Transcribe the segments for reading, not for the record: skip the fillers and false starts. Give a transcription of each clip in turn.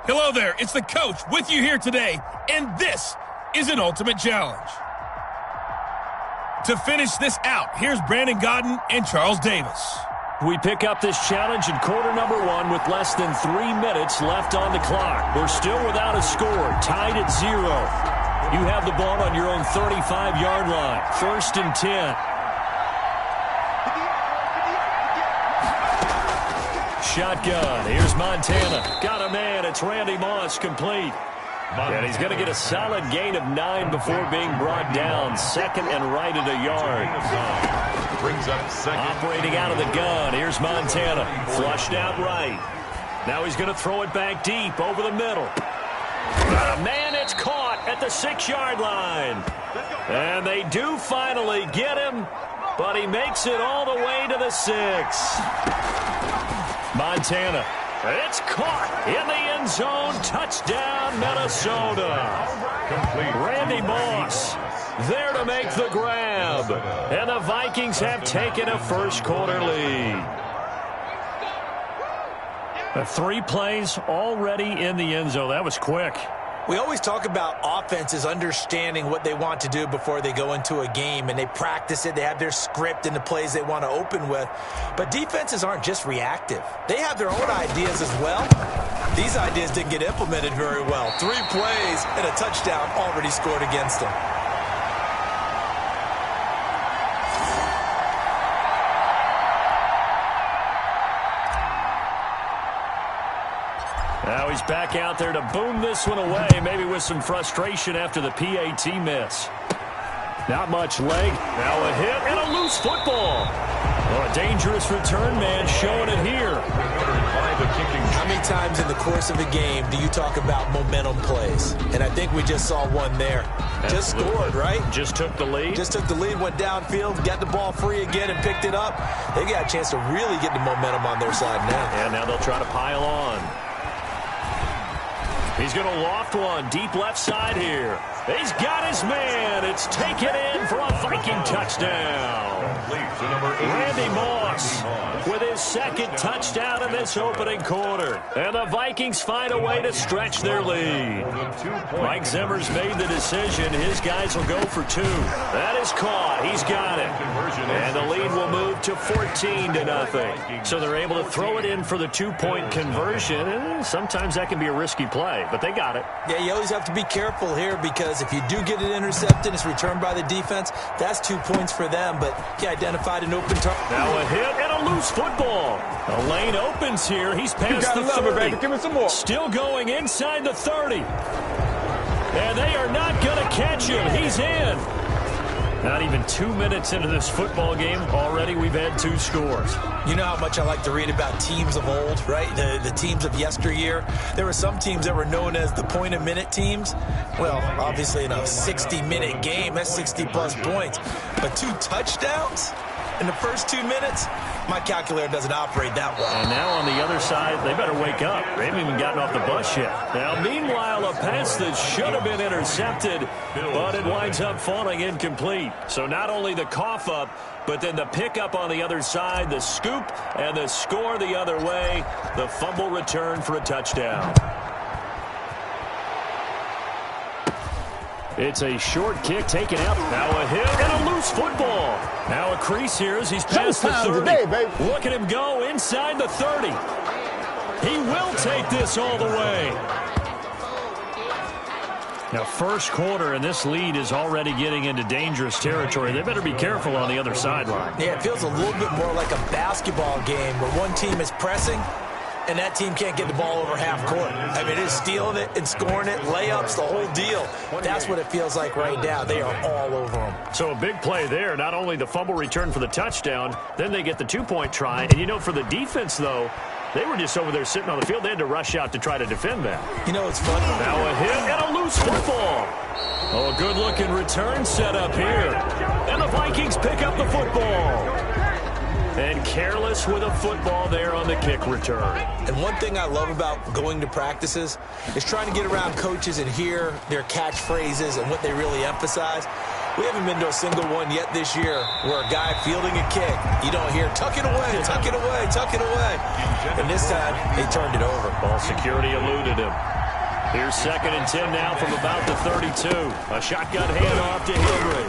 Hello there, it's the coach with you here today, and this is an ultimate challenge. To finish this out, here's Brandon Godden and Charles Davis. We pick up this challenge in quarter number 1 with less than 3 minutes left on the clock. We're still without a score, tied at 0. You have the ball on your own 35-yard line, 1st and 10. Shotgun. Here's Montana. Got a man. It's Randy Moss, complete. And he's going to get a solid gain of 9 before being brought down. 2nd and right at a yard. Brings up second. Operating out of the gun. Here's Montana. Flushed out right. Now he's going to throw it back deep over the middle. Got a man. It's caught at the 6-yard line. And they do finally get him, but he makes it all the way to the 6. Montana. It's caught in the end zone. Touchdown, Minnesota. Randy Moss there to make the grab. And the Vikings have taken a first-quarter lead. 3 plays already in the end zone. That was quick. We always talk about offenses understanding what they want to do before they go into a game, and they practice it. They have their script and the plays they want to open with. But defenses aren't just reactive. They have their own ideas as well. These ideas didn't get implemented very well. 3 plays and a touchdown already scored against them. Now he's back out there to boom this one away, maybe with some frustration after the PAT miss. Not much leg. Now a hit and a loose football. Oh, a dangerous return man showing it here. How many times in the course of a game do you talk about momentum plays? And I think we just saw one there. Just scored, right? Just took the lead. Just took the lead, went downfield, got the ball free again, and picked it up. They got a chance to really get the momentum on their side now. And now they'll try to pile on. He's going to loft one deep left side here. He's got his man. It's taken in for a Viking touchdown. Randy Moss with his 2nd touchdown in this opening quarter. And the Vikings find a way to stretch their lead. Mike Zimmer's made the decision. His guys will go for 2. That is caught. He's got it. And the lead will move to 14-0. So they're able to throw it in for the 2-point conversion. And sometimes that can be a risky play, but they got it. Yeah, you always have to be careful here because if you do get it intercepted, it's returned by the defense. That's 2 points for them, but he identified an open target. Now a hit and a loose football. A lane opens here. He's past the 30. Give me some more. Still going inside the 30. And they are not going to catch him. He's in. Not even 2 minutes into this football game, already we've had 2 scores. You know how much I like to read about teams of old, right? The teams of yesteryear. There were some teams that were known as the point-a-minute teams. Well, obviously in a 60-minute game, that's 60-plus points. But 2 touchdowns in the first 2 minutes? My calculator doesn't operate that well. And now on the other side, they better wake up. They haven't even gotten off the bus yet. Now, meanwhile, a pass that should have been intercepted, but it winds up falling incomplete. So not only the cough up, but then the pickup on the other side, the scoop, and the score the other way, the fumble return for a touchdown. It's a short kick taken out. Now a hit and a loose football. Now a crease here as he's past the 30. Look at him go inside the 30. He will take this all the way. Now first quarter, and this lead is already getting into dangerous territory. They better be careful on the other sideline. Yeah, it feels a little bit more like a basketball game where one team is pressing and that team can't get the ball over half court. I mean, it's stealing it and scoring it, layups, the whole deal. That's what it feels like right now. They are all over them. So a big play there. Not only the fumble return for the touchdown, then they get the 2-point try. And, you know, for the defense, though, they were just over there sitting on the field. They had to rush out to try to defend that. You know what's funny? Now a hit and a loose football. Oh, a good-looking return set up here. And the Vikings pick up the football. And careless with a football there on the kick return. And one thing I love about going to practices is trying to get around coaches and hear their catchphrases and what they really emphasize. We haven't been to a single one yet this year where a guy fielding a kick, you don't hear, tuck it away, tuck it away, tuck it away. And this time, they turned it over. Ball security eluded him. Here's 2nd and 10 now from about the 32. A shotgun handoff to Henry.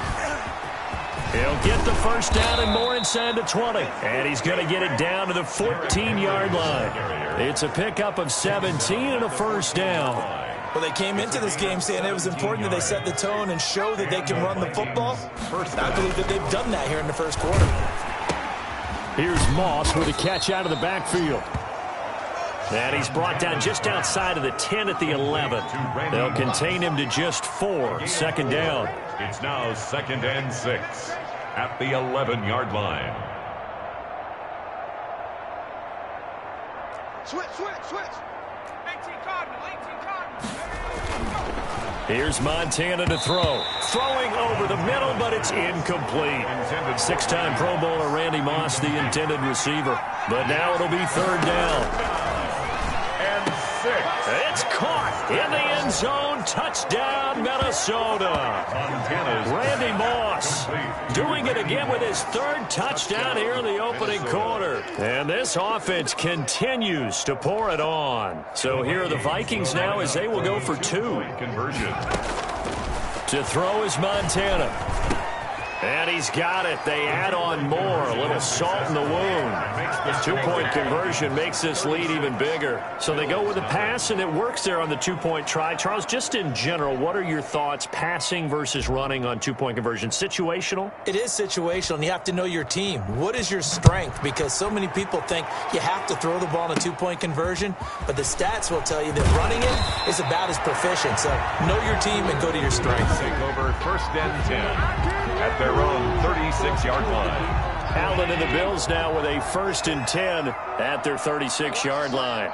He'll get the first down and more inside the 20. And he's going to get it down to the 14-yard line. It's a pickup of 17 and a first down. Well, they came into this game saying it was important that they set the tone and show that they can run the football. I believe that they've done that here in the first quarter. Here's Moss with a catch out of the backfield. And he's brought down just outside of the 10 at the 11. They'll contain him to just 4. 2nd down. It's now 2nd and 6 at the 11-yard line. Switch. 18 Cardinal. Here's Montana to throw. Throwing over the middle, but it's incomplete. 6-time Pro Bowler Randy Moss, the intended receiver. But now it'll be 3rd down. And 6. It's caught in the end zone. Touchdown, Minnesota. Randy Moss doing it again with his 3rd touchdown here in the opening quarter. And this offense continues to pour it on. So here are the Vikings now as they will go for 2. Conversion. To throw is Montana. And he's got it. They add on more. A little salt in the wound. 2-point conversion makes this lead even bigger. So they go with a pass, and it works there on the 2-point try. Charles, just in general, what are your thoughts passing versus running on 2-point conversion? Situational? It is situational, and you have to know your team. What is your strength? Because so many people think you have to throw the ball in a 2-point conversion, but the stats will tell you that running it is about as proficient. So know your team and go to your strength. Take over 1st and 10 at their own 36-yard line. Allen and the Bills now with a 1st and 10 at their 36-yard line.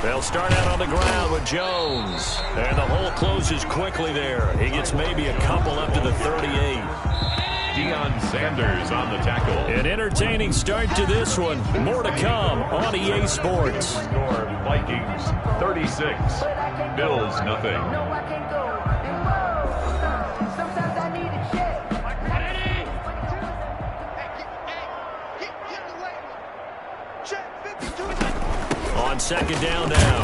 They'll start out on the ground with Jones. And the hole closes quickly there. He gets maybe a couple up to the 38. Deion Sanders on the tackle. An entertaining start to this one. More to come on EA Sports. Score Vikings 36. Bills nothing. On 2nd down now,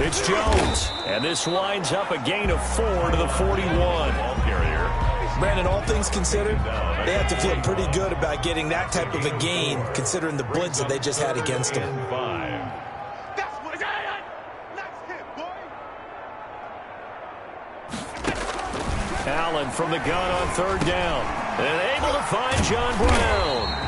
it's Jones. And this winds up a gain of 4 to the 41. Ball carrier. Brandon, all things considered, they have to feel pretty good about getting that type of a gain, considering the blitz that they just had against them. 5. Allen from the gun on 3rd down. And able to find John Brown.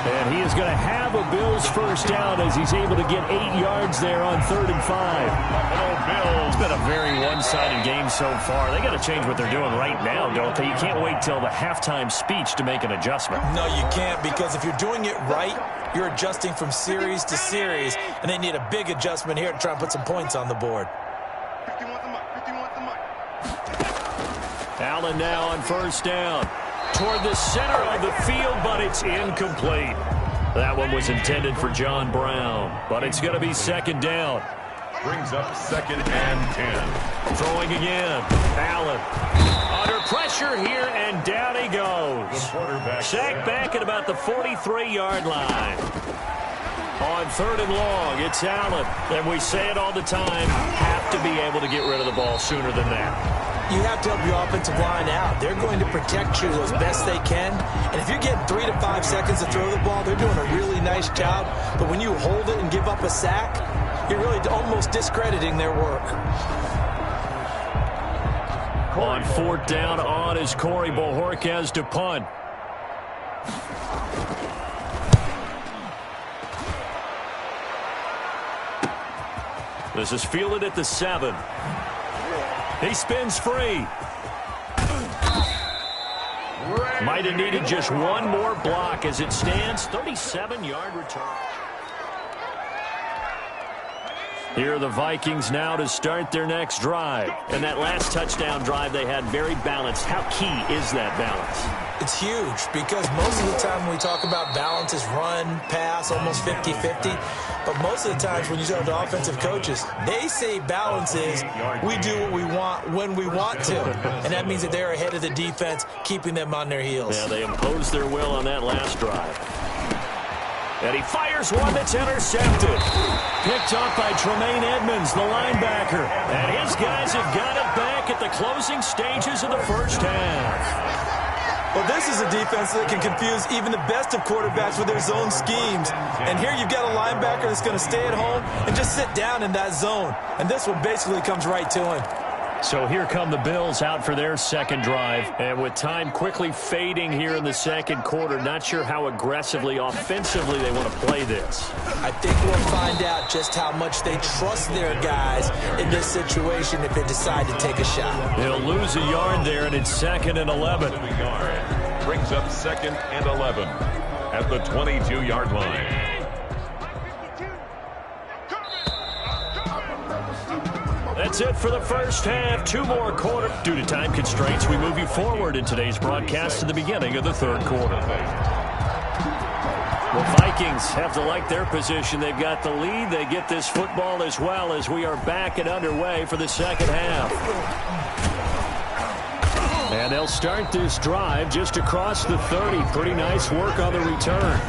And he is going to have a Bills first down as he's able to get 8 yards there on 3rd and 5. Buffalo Bills. It's been a very one-sided game so far. They got to change what they're doing right now, don't they? You can't wait till the halftime speech to make an adjustment. No, you can't, because if you're doing it right, you're adjusting from series to series, and they need a big adjustment here to try and put some points on the board. Allen now on 1st down. Toward the center of the field, but it's incomplete. That one was intended for John Brown, but it's going to be 2nd down. Brings up 2nd and 10. Throwing again. Allen under pressure here, and down he goes. Sacked back at about the 43-yard line. On 3rd and long, it's Allen. And we say it all the time, have to be able to get rid of the ball sooner than that. You have to help your offensive line out. They're going to protect you as best they can. And if you're getting 3 to 5 seconds to throw the ball, they're doing a really nice job. But when you hold it and give up a sack, you're really almost discrediting their work. On 4th down on is Corey Bojorquez to punt. This is fielded at the 7. He spins free. Might have needed just one more block as it stands. 37-yard return. Here are the Vikings now to start their next drive. And that last touchdown drive they had very balanced. How key is that balance? It's huge, because most of the time when we talk about balance is run, pass, almost 50-50. But most of the times when you talk to offensive coaches, they say balance is we do what we want when we want to. And that means that they're ahead of the defense, keeping them on their heels. Yeah, they imposed their will on that last drive. And he fires one that's intercepted. Picked off by Tremaine Edmonds, the linebacker. And his guys have got it back at the closing stages of the first half. Well, this is a defense that can confuse even the best of quarterbacks with their zone schemes. And here you've got a linebacker that's going to stay at home and just sit down in that zone. And this one basically comes right to him. So here come the Bills out for their second drive. And with time quickly fading here in the second quarter, not sure how aggressively, offensively they want to play this. I think we'll find out just how much they trust their guys in this situation if they decide to take a shot. They'll lose a yard there, and it's 2nd and 11. Brings up 2nd and 11 at the 22-yard line. That's it for the first half. 2 more quarters. Due to time constraints, we move you forward in today's broadcast to the beginning of the third quarter. The Vikings have to like their position. They've got the lead. They get this football as well as we are back and underway for the second half. And they'll start this drive just across the 30. Pretty nice work on the return.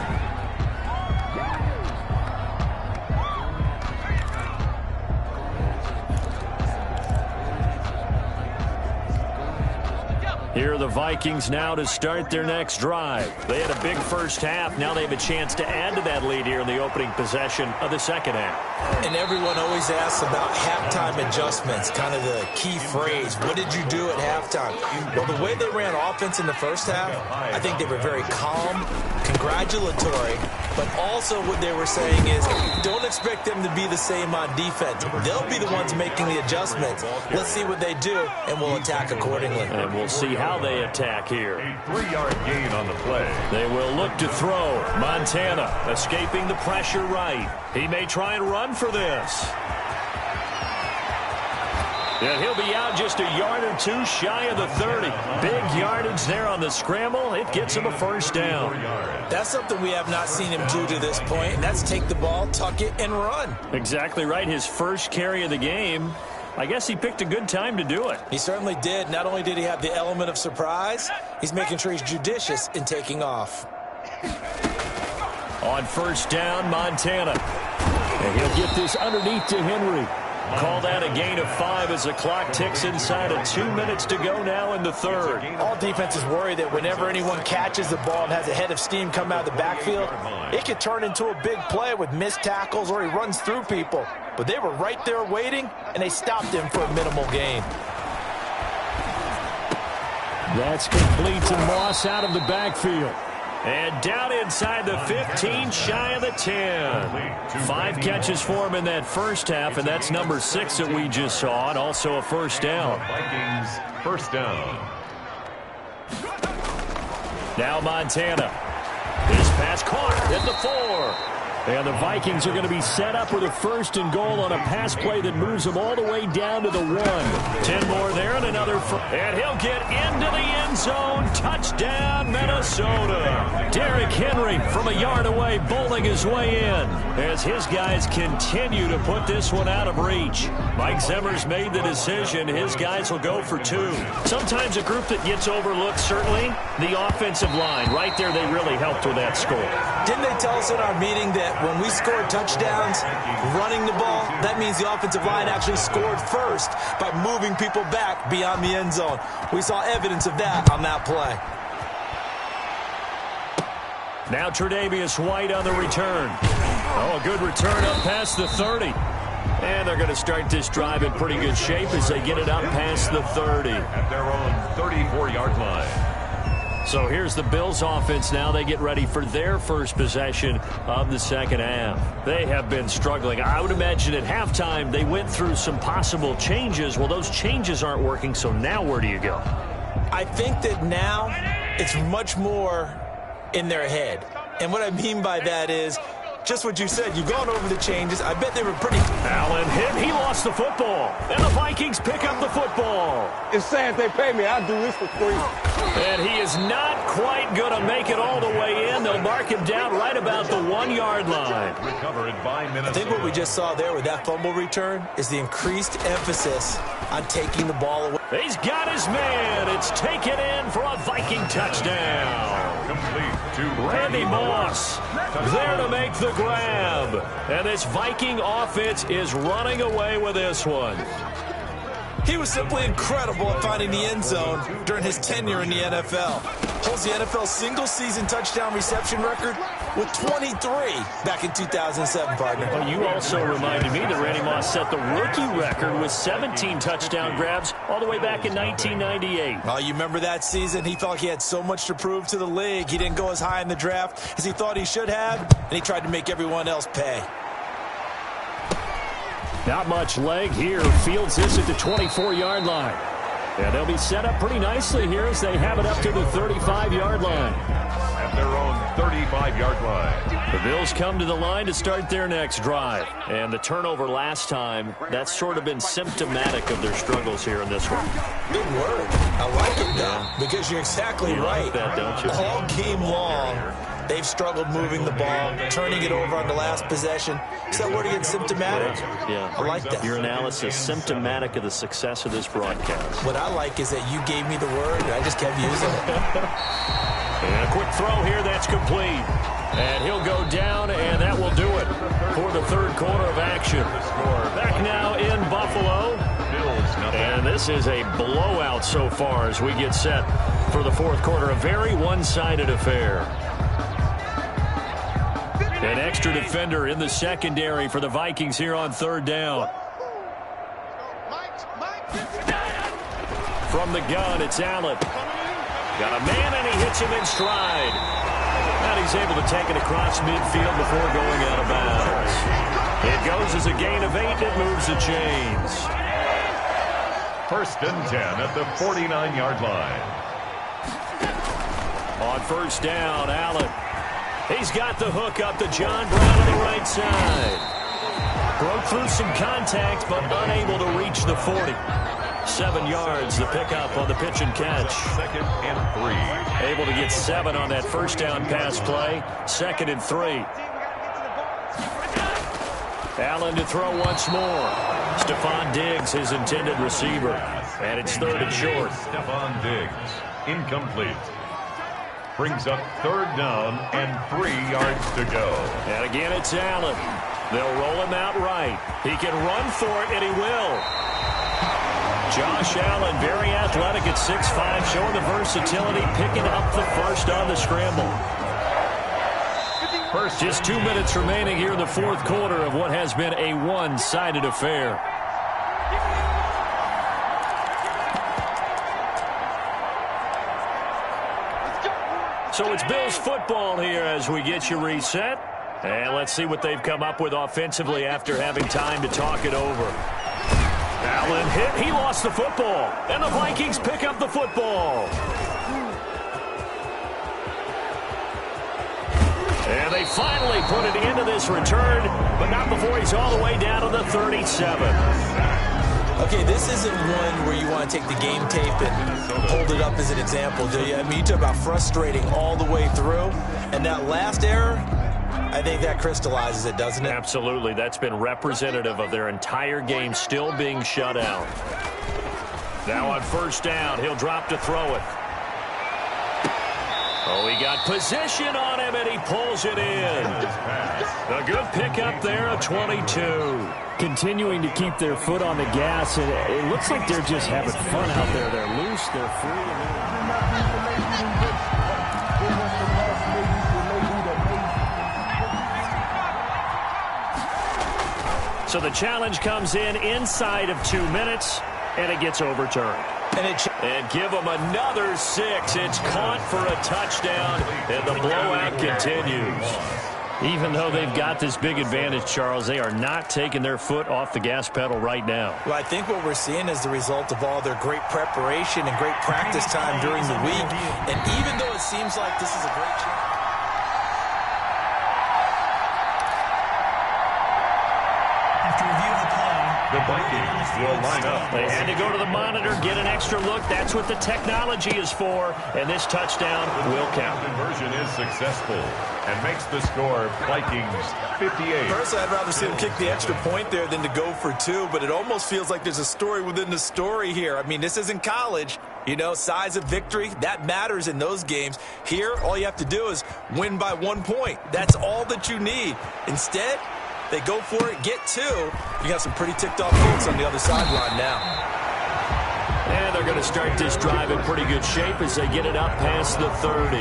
Here are the Vikings now to start their next drive. They had a big first half. Now they have a chance to add to that lead here in the opening possession of the second half. And everyone always asks about halftime adjustments, kind of the key phrase. What did you do at halftime? Well, the way they ran offense in the first half, I think they were very calm, congratulatory, but also what they were saying is don't expect them to be the same on defense. They'll be the ones making the adjustments. Let's see what they do, and we'll attack accordingly. And we'll see how they attack here. A 3-yard gain on the play. They will look to throw. Montana escaping the pressure right. He may try and run for this. And he'll be out just a yard or 2 shy of the 30. Big yardage there on the scramble. It gets him a first down. That's something we have not seen him do to this point, and that's take the ball, tuck it, and run. Exactly right. His first carry of the game. I guess he picked a good time to do it. He certainly did. Not only did he have the element of surprise, he's making sure he's judicious in taking off. On first down, Montana. And he'll get this underneath to Henry. Call that a gain of 5 as the clock ticks inside of 2 minutes to go now in the third. All defenses worry that whenever anyone catches the ball and has a head of steam come out of the backfield, it could turn into a big play with missed tackles or he runs through people. But they were right there waiting, and they stopped him for a minimal gain. That's complete to Moss out of the backfield. And down inside the 15, shy of the 10. 5 catches for him in that first half, and that's number 6 that we just saw, and also a first down. Vikings first down. Now Montana. His pass caught at the 4. And the Vikings are going to be set up with a 1st and goal on a pass play that moves them all the way down to the 1. 10 more there and another. And he'll get into the end zone. Touchdown, Minnesota. Derrick Henry from a yard away bowling his way in as his guys continue to put this one out of reach. Mike Zimmer's made the decision. His guys will go for 2. Sometimes a group that gets overlooked, certainly, the offensive line. Right there, they really helped with that score. Didn't they tell us in our meeting that when we scored touchdowns running the ball, that means the offensive line actually scored first by moving people back beyond the end zone? We saw evidence of that on that play. Now Tre'Davious White on the return. Oh, a good return up past the 30. And they're going to start this drive in pretty good shape as they get it up past the 30. At their own 34-yard line. So here's the Bills offense now. They get ready for their first possession of the second half. They have been struggling. I would imagine at halftime they went through some possible changes. Well, those changes aren't working, so now where do you go? I think that now it's much more in their head. And what I mean by that is just what you said. You've gone over the changes. I bet they were pretty... Allen hit. He lost the football. And the Vikings pick up the football. It's saying if they pay me, I'll do this for free. And he is not quite going to make it all the way in. They'll mark him down right about the 1-yard line. Recovered by Minnesota. I think what we just saw there with that fumble return is the increased emphasis on taking the ball away. He's got his man. It's taken in for a Viking touchdown. Complete to Randy Moss there to make the grab. And this Viking offense is running away with this one. He was simply incredible at finding the end zone during his tenure in the NFL. Holds the NFL single-season touchdown reception record with 23 back in 2007, partner. Well, you also reminded me that Randy Moss set the rookie record with 17 touchdown grabs all the way back in 1998. Well, you remember that season? He felt he had so much to prove to the league. He didn't go as high in the draft as he thought he should have, and he tried to make everyone else pay. Not much leg here. Fields this at the 24-yard line. And they'll be set up pretty nicely here as they have it up to the 35-yard line. At their own 35-yard line. The Bills come to the line to start their next drive. And the turnover last time, that's sort of been symptomatic of their struggles here in this one. Good word. I like it, though, because you're exactly right. Like that, don't you? All game long, they've struggled moving the ball, turning it over on the last possession. Is that word again, symptomatic? Yeah. I like that. Your analysis, symptomatic of the success of this broadcast. What I like is that you gave me the word, and I just kept using it. And a quick throw here, that's complete. And he'll go down, and that will do it for the third quarter of action. Back now in Buffalo. And this is a blowout so far as we get set for the fourth quarter. A very one-sided affair. An extra defender in the secondary for the Vikings here on third down. From the gun, it's Allen. Got a man, and he hits him in stride. And he's able to take it across midfield before going out of bounds. It goes as a gain of 8. It moves the chains. First and 10 at the 49-yard line. On first down, Allen. He's got the hook up to John Brown on the right side. Broke through some contact, but unable to reach the 40. 7 yards, the pickup on the pitch and catch. Second and 3. Able to get 7 on that first down pass play. Second and 3. Allen to throw once more. Stephon Diggs, his intended receiver. And it's third and short. Stephon Diggs, incomplete. Brings up third down and 3 yards to go. And again, it's Allen. They'll roll him out right. He can run for it, and he will. Josh Allen, very athletic at 6'5", showing the versatility, picking up the first on the scramble. Just 2 minutes remaining here in the fourth quarter of what has been a one-sided affair. So it's Bills football here as we get you reset. And let's see what they've come up with offensively after having time to talk it over. Allen hit. He lost the football. And the Vikings pick up the football. And they finally put it into this return, but not before he's all the way down to the 37. Okay, this isn't one where you want to take the game tape and hold it up as an example, do you? I mean, you talk about frustrating all the way through, and that last error, I think that crystallizes it, doesn't it? Absolutely. That's been representative of their entire game still being shut out. Now on first down, he'll drop to throw it. Oh, he got position on him, and he pulls it in. A good pickup there, a 22. Continuing to keep their foot on the gas, and it looks like they're just having fun out there. They're loose, they're free. So the challenge comes in inside of 2 minutes, and it gets overturned. And give them another 6. It's caught for a touchdown, and the blowout continues. Even though they've got this big advantage, Charles, they are not taking their foot off the gas pedal right now. Well, I think what we're seeing is the result of all their great preparation and great practice time during the week. And even though it seems like this is a great chance. the Vikings will line up. They had to go to the monitor, get an extra look. That's what the technology is for, and this touchdown will count. Conversion is successful and makes the score Vikings 58. Personally, I'd rather see them kick the extra point there than to go for two, but it almost feels like there's a story within the story here. I mean, this isn't college. You know, size of victory, that matters in those games. Here, all you have to do is win by 1 point. That's all that you need. Instead, they go for it, get two. You got some pretty ticked off folks on the other sideline now. And they're going to start this drive in pretty good shape as they get it up past the 30.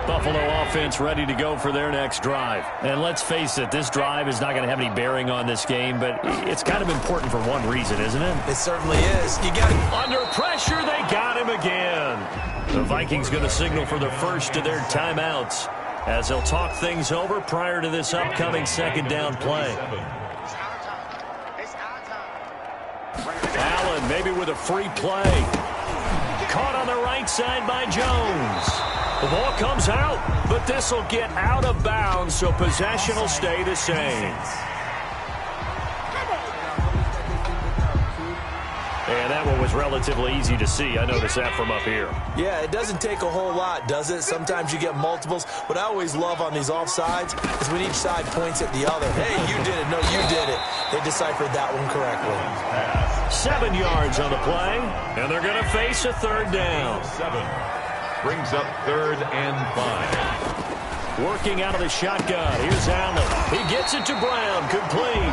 Buffalo offense ready to go for their next drive. And let's face it, this drive is not going to have any bearing on this game, but it's kind of important for one reason, isn't it? It certainly is. You got under pressure, they got him again. The Vikings going to signal for the first of their timeouts as they'll talk things over prior to this upcoming second down play. Allen maybe with a free play. Caught on the right side by Jones. The ball comes out, but this will get out of bounds, so possession will stay the same. And that one was relatively easy to see. I noticed that from up here. Yeah, it doesn't take a whole lot, does it? Sometimes you get multiples. What I always love on these offsides is when each side points at the other. Hey, you did it. No, you did it. They deciphered that one correctly. 7 yards on the play, and they're going to face a third down. 7 brings up 3rd and 5. Working out of the shotgun. Here's Allen. He gets it to Brown. Complete.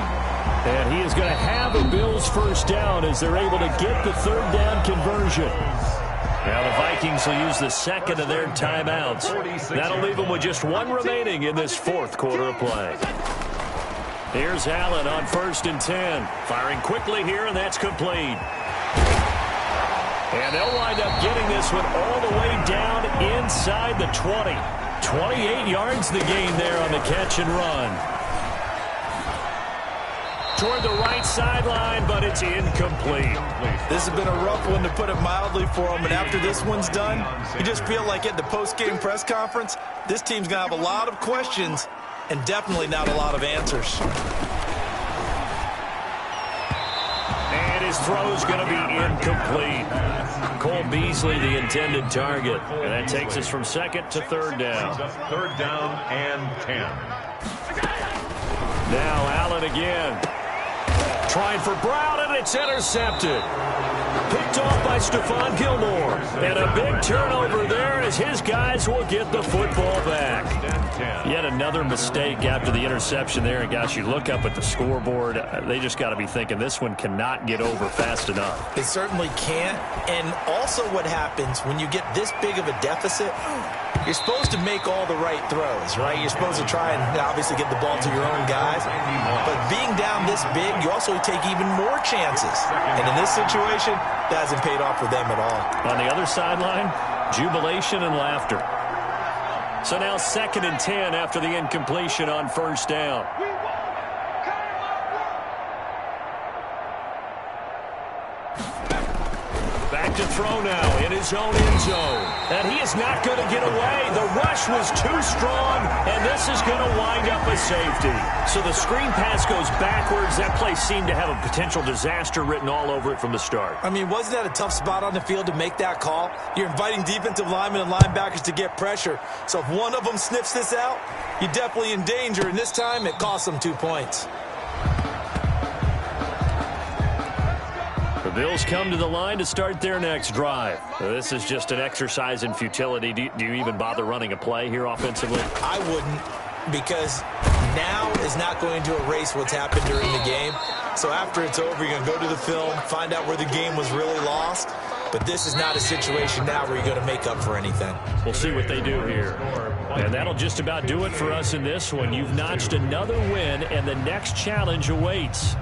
And he is going to have a Bills first down as they're able to get the third down conversion. Now the Vikings will use the second of their timeouts. That'll leave them with just one remaining in this fourth quarter of play. Here's Allen on 1st and 10. Firing quickly here, and that's complete. And they'll wind up getting this one all the way down inside the 20. 28 yards the gain there on the catch and run. Toward the right sideline, but it's incomplete. This has been a rough one, to put it mildly, for them. And after this one's done, you just feel like at the post-game press conference, this team's going to have a lot of questions and definitely not a lot of answers. And his throw's going to be incomplete. Cole Beasley, the intended target. And that takes us from second to third down. 3rd down and 10. Now Allen again. Trying for Brown, and it's intercepted. Picked off by Stephon Gilmore. And a big turnover there as his guys will get the football back. Yet another mistake after the interception there. And, gosh, you look up at the scoreboard, they just got to be thinking this one cannot get over fast enough. They certainly can't. And also what happens when you get this big of a deficit, you're supposed to make all the right throws, right? You're supposed to try and obviously get the ball to your own guys. But being down this big, you also take even more chances. And in this situation, that hasn't paid off for them at all. On the other sideline, jubilation and laughter. So now 2nd and 10 after the incompletion on 1st down. Back to throw now in his own end zone. And he is not going to get away. The rush was too strong, and this is going to wind up a safety. So the screen pass goes backwards. That play seemed to have a potential disaster written all over it from the start. I mean, wasn't that a tough spot on the field to make that call? You're inviting defensive linemen and linebackers to get pressure. So if one of them sniffs this out, you're definitely in danger. And this time, it cost them 2 points. The Bills come to the line to start their next drive. This is just an exercise in futility. Do you even bother running a play here offensively? I wouldn't, because now is not going to erase what's happened during the game. So after it's over, you're going to go to the film, find out where the game was really lost. But this is not a situation now where you're going to make up for anything. We'll see what they do here. And that'll just about do it for us in this one. You've notched another win, and the next challenge awaits.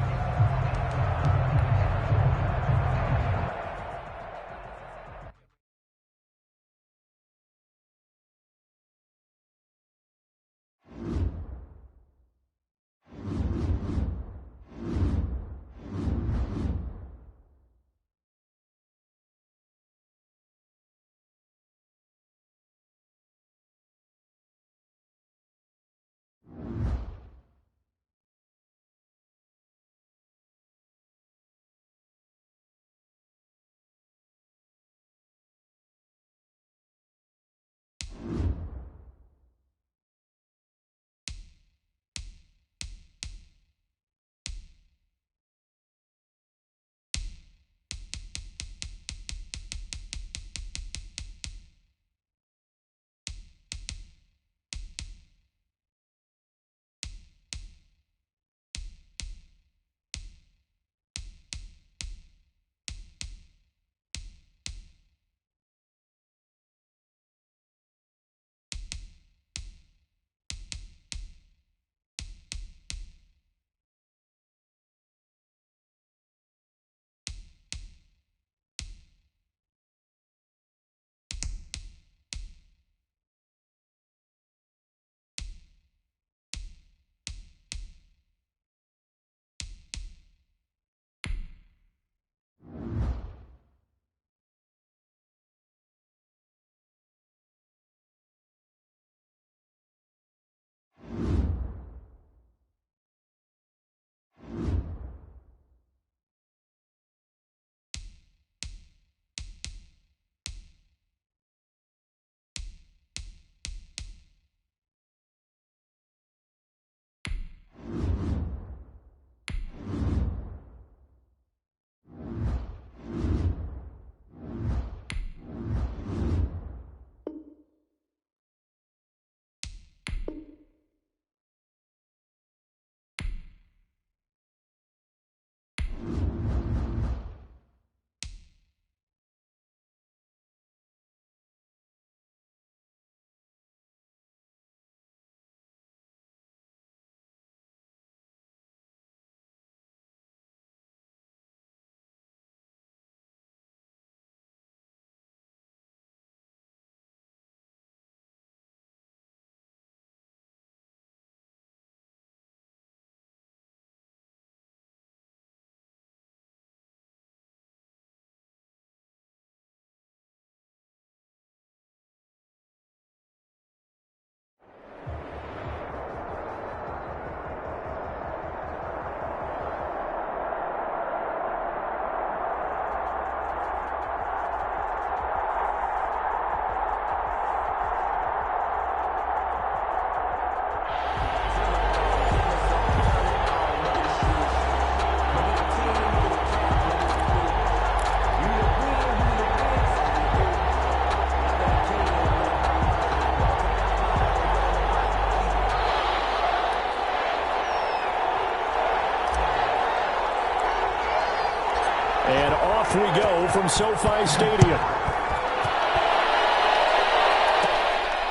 off we go from SoFi Stadium.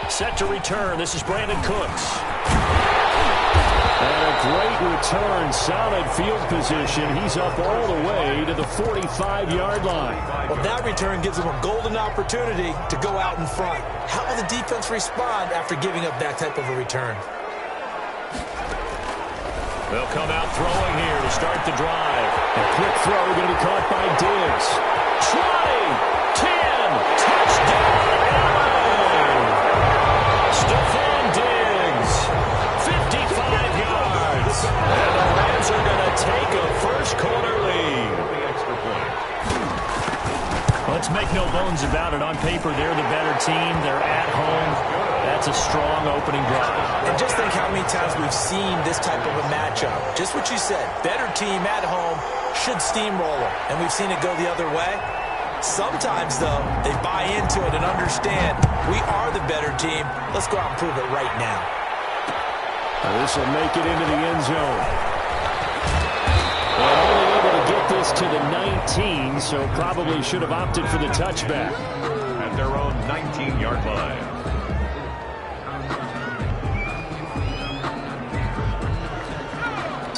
Set to return. This is Brandon Cooks. And a great return. Solid field position. He's up all the way to the 45-yard line. Well, that return gives him a golden opportunity to go out in front. How will the defense respond after giving up that type of a return? They'll come out throwing here to start the drive. A quick throw going to be caught by Diggs. 20, 10, touchdown, Allen! Stephon Diggs, 55 yards. And the Rams are going to take a first-quarter lead. Let's make no bones about it. On paper, they're the better team. They're at home. That's a strong opening drive. And just think how many times we've seen this type of a matchup. Just what you said, better team at home should steamroll them. And we've seen it go the other way. Sometimes, though, they buy into it and understand we are the better team. Let's go out and prove it right now. This will make it into the end zone. And only able to get this to the 19, so probably should have opted for the touchback. At their own 19-yard line.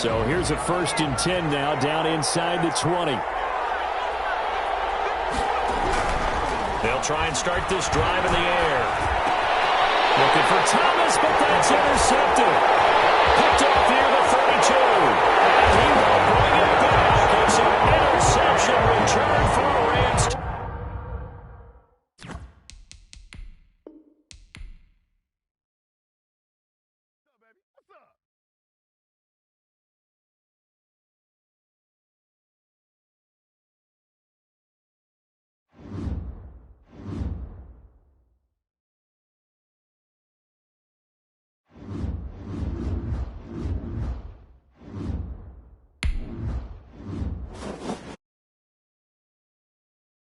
So here's a 1st and 10 now, down inside the 20. They'll try and start this drive in the air. Looking for Thomas, but that's intercepted. Picked off near the 32.